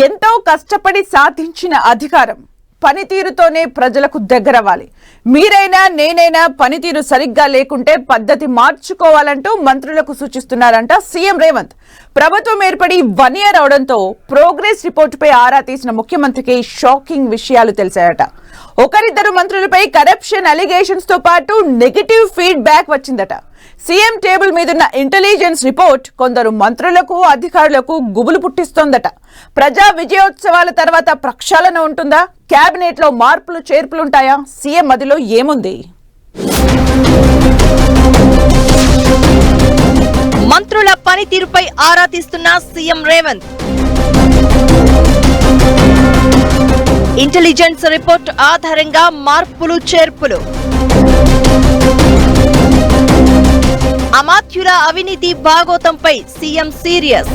ఎంతో కష్టపడి సాధించిన అధికారం పనితీరుతోనే ప్రజలకు దగ్గరవ్వాలి. మీరైనా నేనైనా పనితీరు సరిగ్గా లేకుంటే పద్ధతి మార్చుకోవాలంటూ మంత్రులకు సూచిస్తున్నారంట సీఎం రేవంత్. ప్రభుత్వం ఏర్పడి 1 year అవడంతో ప్రోగ్రెస్ రిపోర్టుపై ఆరా తీసిన ముఖ్యమంత్రికి షాకింగ్ విషయాలు తెలిసాయట. ఒకరిద్దరు మంత్రులపై కరప్షన్ అలిగేషన్స్ తో పాటు నెగటివ్ ఫీడ్బ్యాక్ వచ్చిందట. సీఎం టేబుల్ మీదున్న ఇంటెలిజెన్స్ రిపోర్ట్ కొందరు మంత్రులకు అధికారులకు గుబులు పుట్టిస్తోందట. ప్రజా విజయోత్సవాల తర్వాత ప్రక్షాళన ఉంటుందా? కేబినెట్ లో మార్పులు చేర్పులుంటాయా? సీఎం మదిలో ఏముంది? మంత్రుల పనితీరుపై ఆరా తీస్తున్న సీఎం రేవంత్. ఇంటెలిజెన్స్ రిపోర్ట్ ఆధారంగా మార్పులు చేర్పులు. అమాత్యుల అవినీతి భాగోతంపై సీఎం సీరియస్.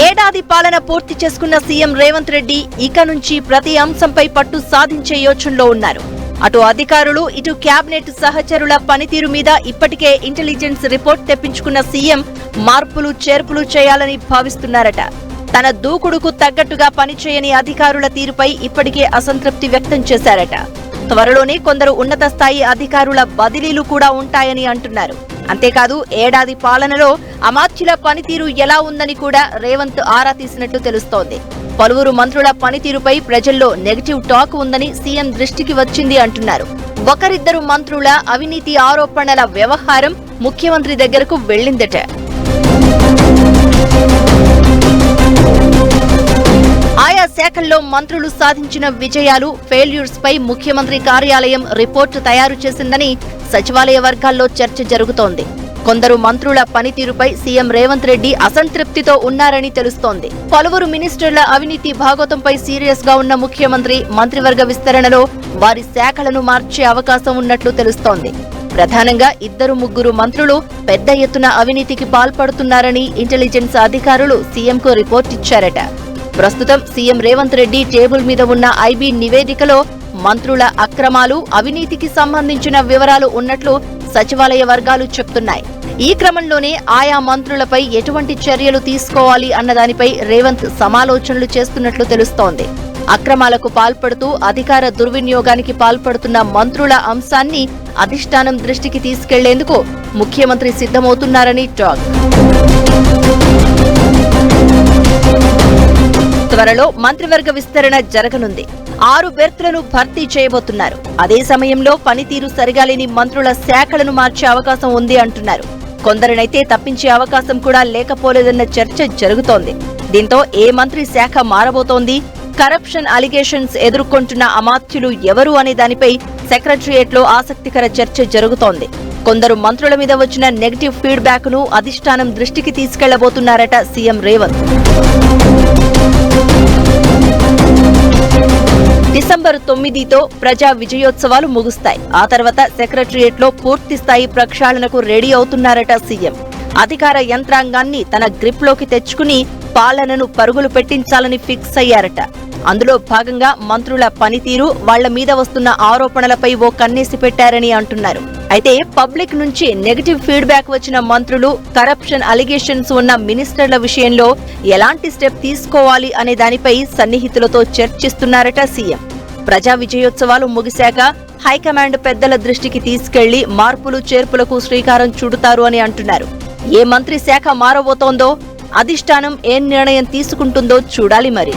ఏడాది పాలన పూర్తి చేసుకున్న సీఎం రేవంత్ రెడ్డి ఇక నుంచి ప్రతి అంశంపై పట్టు సాధించే యోచనలో ఉన్నారు. అటు అధికారులు ఇటు కేబినెట్ సహచరుల పనితీరు మీద ఇప్పటికే ఇంటెలిజెన్స్ రిపోర్ట్ తెప్పించుకున్న సీఎం మార్పులు చేర్పులు చేయాలని భావిస్తున్నారట. తన దూకుడుకు తగ్గట్టుగా పనిచేయని అధికారుల తీరుపై ఇప్పటికే అసంతృప్తి వ్యక్తం చేశారట. త్వరలోనే కొందరు ఉన్నత స్థాయి అధికారుల బదిలీలు కూడా ఉంటాయని అంటున్నారు. అంతేకాదు ఏడాది పాలనలో అమాత్యుల పనితీరు ఎలా ఉందని కూడా రేవంత్ ఆరా తీసినట్లు తెలుస్తోంది. పలువురు మంత్రుల పనితీరుపై ప్రజల్లో నెగటివ్ టాక్ ఉందని సీఎం దృష్టికి వచ్చింది అంటున్నారు. ఒకరిద్దరు మంత్రుల అవినీతి ఆరోపణల వ్యవహారం ముఖ్యమంత్రి దగ్గరకు వెళ్లిందట. ఆయా శాఖల్లో మంత్రులు సాధించిన విజయాలు, ఫెయిల్యూర్స్ పై ముఖ్యమంత్రి కార్యాలయం రిపోర్టు తయారు చేసిందని సచివాలయ వర్గాల్లో చర్చ జరుగుతోంది. కొందరు మంత్రుల పనితీరుపై సీఎం రేవంత్ రెడ్డి అసంతృప్తితో ఉన్నారని తెలుస్తోంది. పలువురు మినిస్టర్ల అవినీతి భాగోతంపై సీరియస్ గా ఉన్న ముఖ్యమంత్రి మంత్రివర్గ విస్తరణలో వారి శాఖలను మార్చే అవకాశం ఉన్నట్లు తెలుస్తోంది. ప్రధానంగా 2-3 మంత్రులు పెద్ద ఎత్తున అవినీతికి పాల్పడుతున్నారని ఇంటెలిజెన్స్ అధికారులు సీఎంకు రిపోర్ట్ ఇచ్చారట. ప్రస్తుతం సీఎం రేవంత్ రెడ్డి టేబుల్ మీద ఉన్న ఐబీ నివేదికలో మంత్రుల అక్రమాలు, అవినీతికి సంబంధించిన వివరాలు ఉన్నట్లు సచివాలయ వర్గాలు చెప్తున్నాయి. ఈ క్రమంలోనే ఆయా మంత్రులపై ఎటువంటి చర్యలు తీసుకోవాలి అన్నదానిపై రేవంత్ సమాలోచనలు చేస్తున్నట్లు తెలుస్తోంది. అక్రమాలకు పాల్పడుతూ అధికార దుర్వినియోగానికి పాల్పడుతున్న మంత్రుల అంశాన్ని అధిష్టానం దృష్టికి తీసుకెళ్లేందుకు ముఖ్యమంత్రి సిద్ధమవుతున్నారని టాక్. త్వరలో మంత్రివర్గ విస్తరణ జరగనుంది. 6 బెర్తులను భర్తీ చేయబోతున్నారు. అదే సమయంలో పనితీరు సరిగా లేని మంత్రుల శాఖలను మార్చే అవకాశం ఉంది అంటున్నారు. కొందరినైతే తప్పించే అవకాశం కూడా లేకపోలేదన్న చర్చ జరుగుతోంది. దీంతో ఏ మంత్రి శాఖ మారబోతోంది? కరప్షన్ అలిగేషన్స్ ఎదుర్కొంటున్న అమాత్యులు ఎవరు అనే దానిపై సెక్రటరియేట్ లో ఆసక్తికర చర్చ జరుగుతోంది. కొందరు మంత్రుల మీద వచ్చిన నెగటివ్ ఫీడ్బ్యాక్ ను అధిష్టానం దృష్టికి తీసుకెళ్లబోతున్నారట సీఎం రేవంత్. డిసెంబర్ 9తో ప్రజా విజయోత్సవాలు ముగుస్తాయి. ఆ తర్వాత సెక్రటరియేట్ లో పూర్తి స్థాయి ప్రక్షాళనకు రెడీ అవుతున్నారట సీఎం. అధికార యంత్రాంగాన్ని తన గ్రిప్ లోకి తెచ్చుకుని పాలనను పరుగులు పెట్టించాలని ఫిక్స్ అయ్యారట. అందులో భాగంగా మంత్రుల పనితీరు, వాళ్ల మీద వస్తున్న ఆరోపణలపై ఓ కన్నేసి పెట్టారని అంటున్నారు. అయితే పబ్లిక్ నుంచి నెగటివ్ ఫీడ్బ్యాక్ వచ్చిన మంత్రులు, కరప్షన్ అలిగేషన్స్ ఉన్న మినిస్టర్ల విషయంలో ఎలాంటి స్టెప్ తీసుకోవాలి అనే దానిపై సన్నిహితులతో చర్చిస్తున్నారట సీఎం. ప్రజా విజయోత్సవాలు ముగిశాక హైకమాండ్ పెద్దల దృష్టికి తీసుకెళ్లి మార్పులు చేర్పులకు శ్రీకారం చుడతారు అని అంటున్నారు. ఏ మంత్రి శాఖ మారబోతోందో, అధిష్టానం ఏం నిర్ణయం తీసుకుంటుందో చూడాలి మరి.